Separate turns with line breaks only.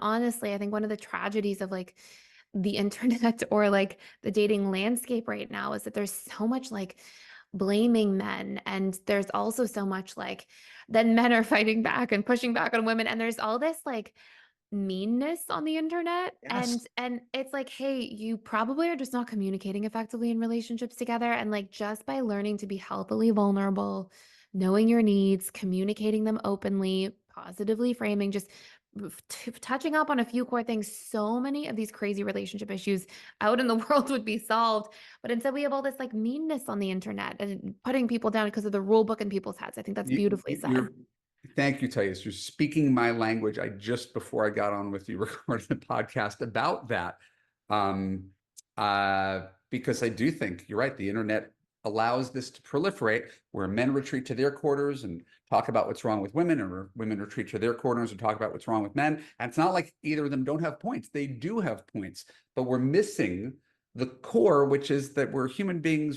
Honestly, I think one of the tragedies of like the internet or like the dating landscape right now is that there's so much like blaming men, and there's also so much like then men are fighting back and pushing back on women, and there's all this like meanness on the internet,
Yes.
and it's like, hey, you probably are just not communicating effectively in relationships together, and like just by learning to be healthily vulnerable, knowing your needs, communicating them openly, positively framing, just touching up on a few core things, so many of these crazy relationship issues out in the world would be solved. But instead we have all this like meanness on the internet and putting people down because of the rule book in people's heads. I think that's beautifully said.
You're, thank you, Thais. You're speaking my language. I just before I got on with you recorded the podcast about that. Um, because I do think you're right. The internet allows this to proliferate where men retreat to their quarters and talk about what's wrong with women, or women retreat to their corners and talk about what's wrong with men. And it's not like either of them don't have points. They do have points, but we're missing the core, which is that we're human beings